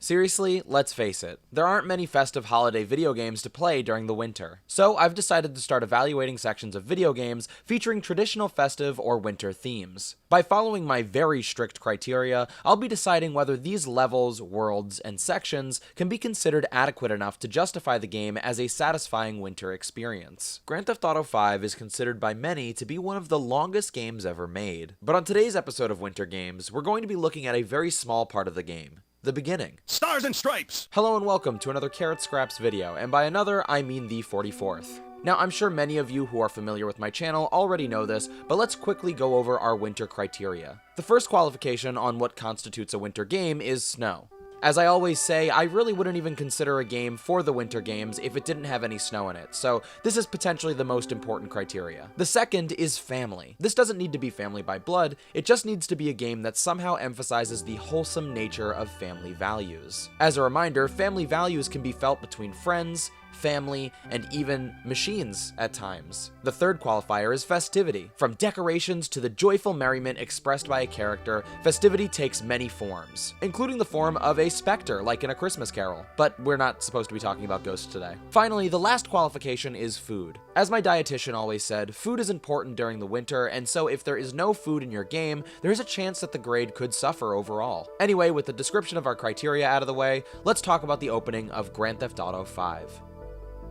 Seriously, let's face it, there aren't many festive holiday video games to play during the winter. So I've decided to start evaluating sections of video games featuring traditional festive or winter themes. By following my very strict criteria, I'll be deciding whether these levels, worlds, and sections can be considered adequate enough to justify the game as a satisfying winter experience. Grand Theft Auto V is considered by many to be one of the longest games ever made. But on today's episode of Winter Games, we're going to be looking at a very small part of the game. The beginning. Stars and Stripes! Hello and welcome to another carrotscraps video, and by another, I mean the 44th. Now, I'm sure many of you who are familiar with my channel already know this, but let's quickly go over our winter criteria. The first qualification on what constitutes a winter game is snow. As I always say, I really wouldn't even consider a game for the winter games if it didn't have any snow in it, so this is potentially the most important criteria. The second is family. This doesn't need to be family by blood, it just needs to be a game that somehow emphasizes the wholesome nature of family values. As a reminder, family values can be felt between friends, family, and even machines at times. The third qualifier is festivity. From decorations to the joyful merriment expressed by a character, festivity takes many forms, including the form of a specter, like in A Christmas Carol. But we're not supposed to be talking about ghosts today. Finally, the last qualification is food. As my dietitian always said, food is important during the winter, and so if there is no food in your game, there is a chance that the grade could suffer overall. Anyway, with the description of our criteria out of the way, let's talk about the opening of Grand Theft Auto V.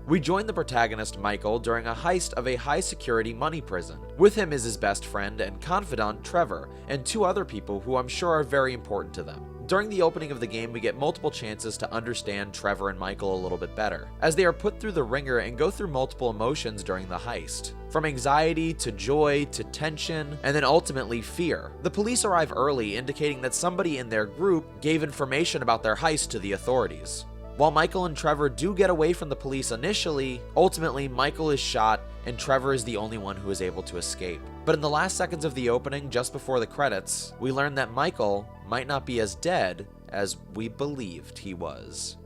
We join the protagonist Michael during a heist of a high-security money prison. With him is his best friend and confidant Trevor, and two other people who I'm sure are very important to them. During the opening of the game, we get multiple chances to understand Trevor and Michael a little bit better, as they are put through the ringer and go through multiple emotions during the heist. From anxiety to joy to tension, and then ultimately fear. The police arrive early, indicating that somebody in their group gave information about their heist to the authorities. While Michael and Trevor do get away from the police initially, ultimately Michael is shot and Trevor is the only one who is able to escape. But in the last seconds of the opening, just before the credits, we learn that Michael might not be as dead as we believed he was.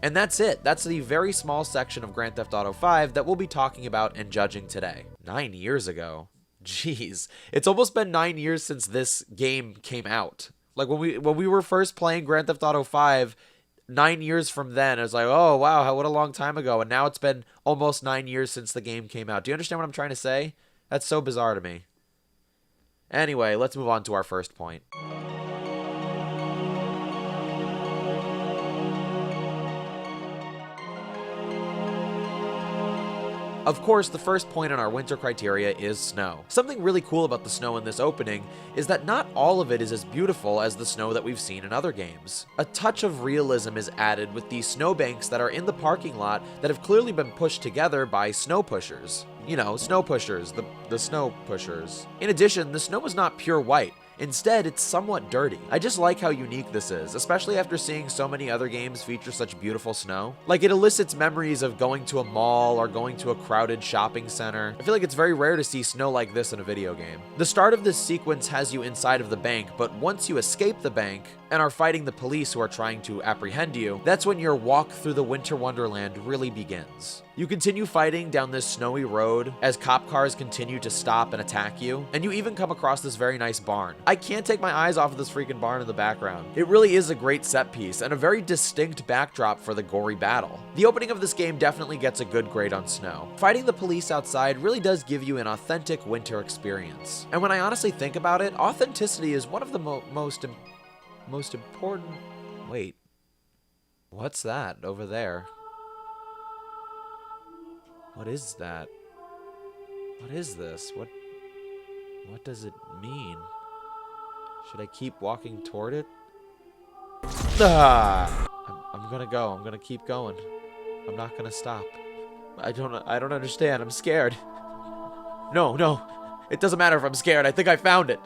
And that's it. That's the very small section of Grand Theft Auto V that we'll be talking about and judging today. 9 years ago. Jeez. It's almost been 9 years since this game came out. Like when we were first playing Grand Theft Auto V, 9 years from then, I was like, oh, wow, what a long time ago. And now it's been almost 9 years since the game came out. Do you understand what I'm trying to say? That's so bizarre to me. Anyway, let's move on to our first point. Of course, the first point on our winter criteria is snow. Something really cool about the snow in this opening is that not all of it is as beautiful as the snow that we've seen in other games. A touch of realism is added with these snowbanks that are in the parking lot that have clearly been pushed together by snow pushers. You know, snow pushers, the snow pushers. In addition, the snow is not pure white. Instead, it's somewhat dirty. I just like how unique this is, especially after seeing so many other games feature such beautiful snow. Like, it elicits memories of going to a mall or going to a crowded shopping center. I feel like it's very rare to see snow like this in a video game. The start of this sequence has you inside of the bank, but once you escape the bank and are fighting the police who are trying to apprehend you, that's when your walk through the winter wonderland really begins. You continue fighting down this snowy road as cop cars continue to stop and attack you, and you even come across this very nice barn. I can't take my eyes off of this freaking barn in the background. It really is a great set piece and a very distinct backdrop for the gory battle. The opening of this game definitely gets a good grade on snow. Fighting the police outside really does give you an authentic winter experience. And when I honestly think about it, authenticity is one of the most important... Wait. What's that over there? What is that? What is this? What does it mean? Should I keep walking toward it? I'm gonna go. I'm gonna keep going. I'm not gonna stop. I don't understand. I'm scared. No. It doesn't matter if I'm scared. I think I found it.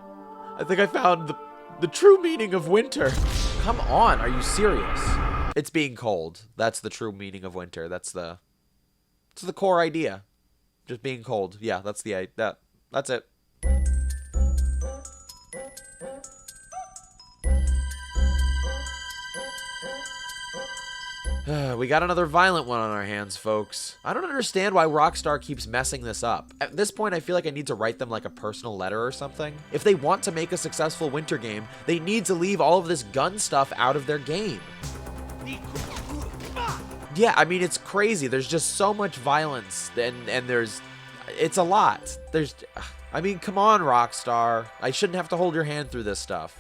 I think I found the true meaning of winter. Come on, are you serious? It's being cold. That's the true meaning of winter. That's the core idea. Just being cold. Yeah, that's it. We got another violent one on our hands, folks. I don't understand why Rockstar keeps messing this up. At this point, I feel like I need to write them like a personal letter or something. If they want to make a successful winter game, they need to leave all of this gun stuff out of their game. Yeah, I mean, it's crazy. There's just so much violence, and it's a lot. I mean, come on, Rockstar. I shouldn't have to hold your hand through this stuff.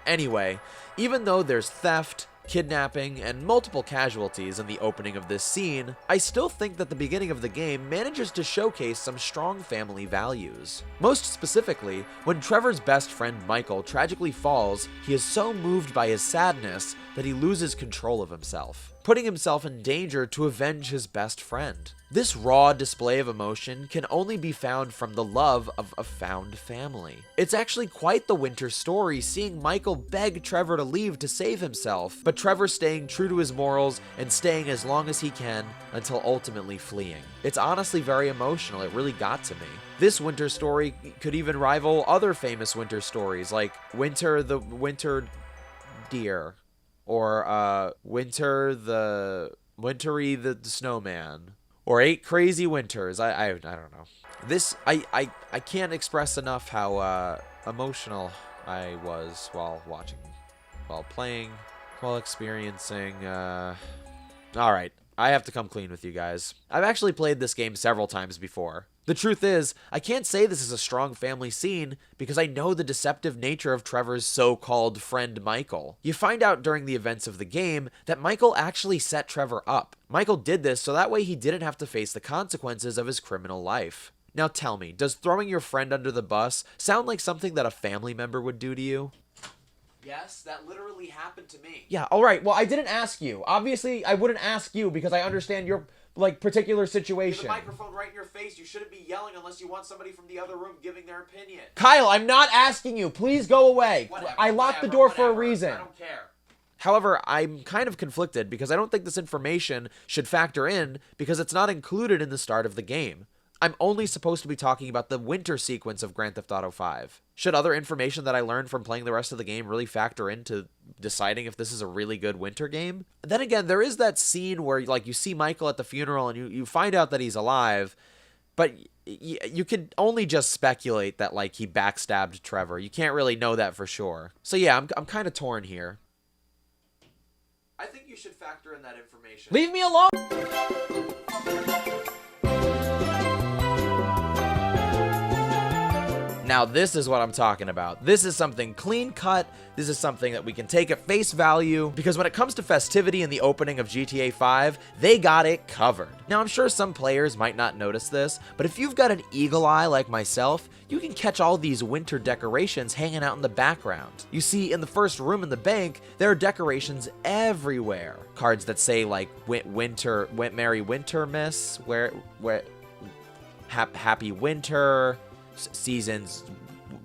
Anyway, even though there's theft, kidnapping, and multiple casualties in the opening of this scene, I still think that the beginning of the game manages to showcase some strong family values. Most specifically, when Trevor's best friend Michael tragically falls, he is so moved by his sadness that he loses control of himself, putting himself in danger to avenge his best friend. This raw display of emotion can only be found from the love of a found family. It's actually quite the winter story, seeing Michael beg Trevor to leave to save himself, but Trevor staying true to his morals and staying as long as he can until ultimately fleeing. It's honestly very emotional. It really got to me. This winter story could even rival other famous winter stories like Winter the Winter Deer, or Wintery the Snowman, or 8 Crazy Winters. I don't know. This, I can't express enough how emotional I was while watching, while playing, while experiencing. Alright, I have to come clean with you guys. I've actually played this game several times before. The truth is, I can't say this is a strong family scene because I know the deceptive nature of Trevor's so-called friend Michael. You find out during the events of the game that Michael actually set Trevor up. Michael did this so that way he didn't have to face the consequences of his criminal life. Now tell me, does throwing your friend under the bus sound like something that a family member would do to you? Yes, that literally happened to me. Yeah, alright, well I didn't ask you. Obviously, I wouldn't ask you because I understand your particular situation. With a microphone right in your face, you shouldn't be yelling unless you want somebody from the other room giving their opinion. Kyle, I'm not asking you. Please go away. Whatever, I locked the door for a reason. I don't care. However, I'm kind of conflicted because I don't think this information should factor in because it's not included in the start of the game. I'm only supposed to be talking about the winter sequence of Grand Theft Auto 5. Should other information that I learned from playing the rest of the game really factor into deciding if this is a really good winter game? Then again, there is that scene where you see Michael at the funeral and you find out that he's alive, but you can only just speculate that he backstabbed Trevor. You can't really know that for sure. So yeah, I'm kind of torn here. I think you should factor in that information. Leave me alone! Now this is what I'm talking about. This is something clean cut. This is something that we can take at face value because when it comes to festivity in the opening of GTA 5, they got it covered. Now I'm sure some players might not notice this, but if you've got an eagle eye like myself, you can catch all these winter decorations hanging out in the background. You see, in the first room in the bank, there are decorations everywhere. Cards that say winter, Merry Winter Miss, Happy Winter, seasons,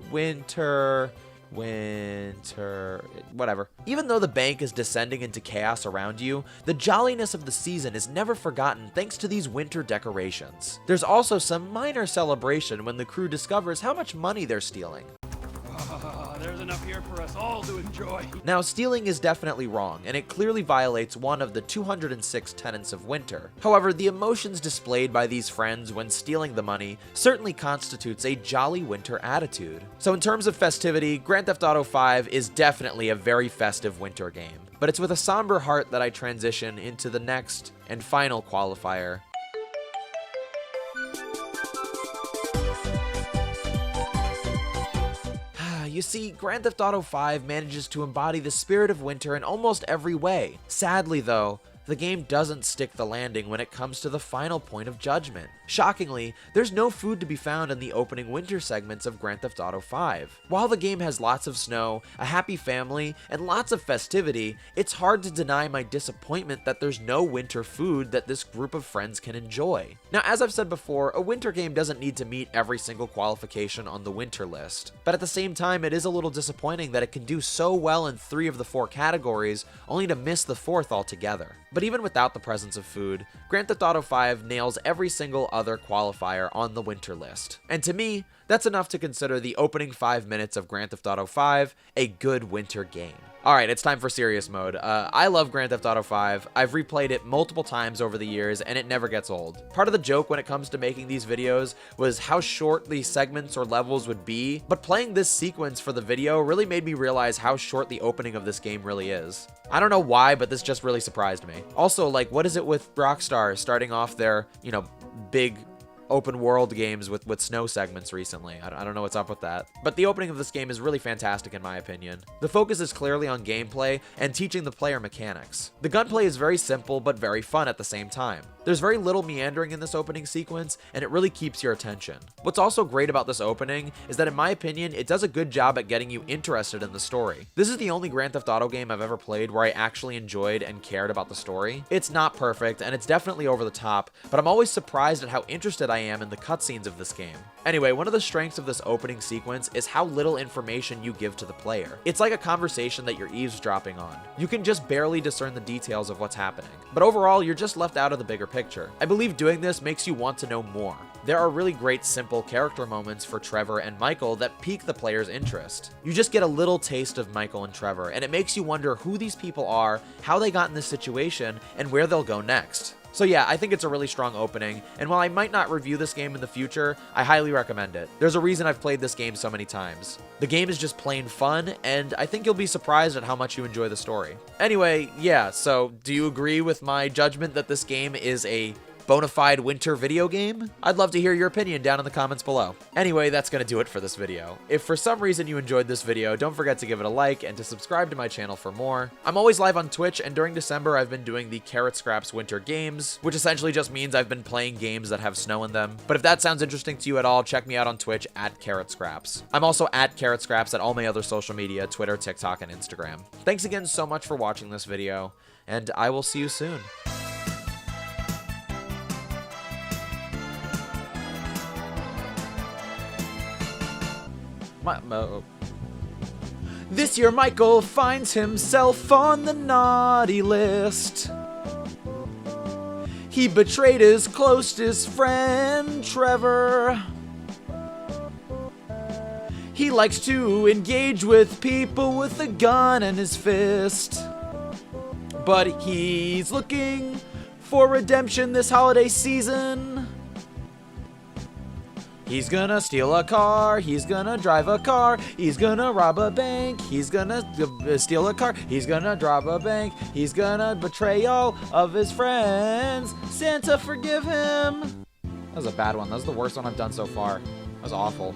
winter, whatever. Even though the bank is descending into chaos around you, the jolliness of the season is never forgotten thanks to these winter decorations. There's also some minor celebration when the crew discovers how much money they're stealing. There's enough here for us all to enjoy. Now, stealing is definitely wrong, and it clearly violates one of the 206 tenets of winter. However, the emotions displayed by these friends when stealing the money certainly constitutes a jolly winter attitude. So in terms of festivity, Grand Theft Auto 5 is definitely a very festive winter game. But it's with a somber heart that I transition into the next and final qualifier. You see, Grand Theft Auto 5 manages to embody the spirit of winter in almost every way. Sadly though, the game doesn't stick the landing when it comes to the final point of judgment. Shockingly, there's no food to be found in the opening winter segments of Grand Theft Auto 5. While the game has lots of snow, a happy family, and lots of festivity, it's hard to deny my disappointment that there's no winter food that this group of friends can enjoy. Now, as I've said before, a winter game doesn't need to meet every single qualification on the winter list. But at the same time, it is a little disappointing that it can do so well in 3 of the 4 categories, only to miss the 4th altogether. But even without the presence of food, Grand Theft Auto 5 nails every single other qualifier on the winter list. And to me, that's enough to consider the opening 5 minutes of Grand Theft Auto 5 a good winter game. Alright, it's time for serious mode. I love Grand Theft Auto 5. I've replayed it multiple times over the years, and it never gets old. Part of the joke when it comes to making these videos was how short these segments or levels would be, but playing this sequence for the video really made me realize how short the opening of this game really is. I don't know why, but this just really surprised me. Also, like, what is it with Rockstar starting off their, you know, big open world games with snow segments recently? I don't know what's up with that. But the opening of this game is really fantastic in my opinion. The focus is clearly on gameplay and teaching the player mechanics. The gunplay is very simple but very fun at the same time. There's very little meandering in this opening sequence, and it really keeps your attention. What's also great about this opening is that in my opinion, it does a good job at getting you interested in the story. This is the only Grand Theft Auto game I've ever played where I actually enjoyed and cared about the story. It's not perfect, and it's definitely over the top, but I'm always surprised at how interested I am in the cutscenes of this game. Anyway, one of the strengths of this opening sequence is how little information you give to the player. It's like a conversation that you're eavesdropping on. You can just barely discern the details of what's happening, but overall, you're just left out of the bigger picture. I believe doing this makes you want to know more. There are really great simple character moments for Trevor and Michael that pique the player's interest. You just get a little taste of Michael and Trevor, and it makes you wonder who these people are, how they got in this situation, and where they'll go next. So yeah, I think it's a really strong opening, and while I might not review this game in the future, I highly recommend it. There's a reason I've played this game so many times. The game is just plain fun, and I think you'll be surprised at how much you enjoy the story. Anyway, yeah, so do you agree with my judgment that this game is a bona fide winter video game? I'd love to hear your opinion down in the comments below. Anyway, that's gonna do it for this video. If for some reason you enjoyed this video, don't forget to give it a like and to subscribe to my channel for more. I'm always live on Twitch, and during December I've been doing the carrotscraps winter games, which essentially just means I've been playing games that have snow in them. But if that sounds interesting to you at all, check me out on Twitch at carrotscraps. I'm also at carrotscraps at all my other social media, Twitter, TikTok, and Instagram. Thanks again so much for watching this video, and I will see you soon. This year Michael finds himself on the naughty list. He betrayed his closest friend, Trevor. He likes to engage with people with a gun in his fist. But he's looking for redemption this holiday season. He's gonna steal a car, he's gonna drive a car, he's gonna rob a bank, he's gonna steal a car, he's gonna rob a bank, he's gonna betray all of his friends. Santa, forgive him. That was a bad one. That was the worst one I've done so far. That was awful.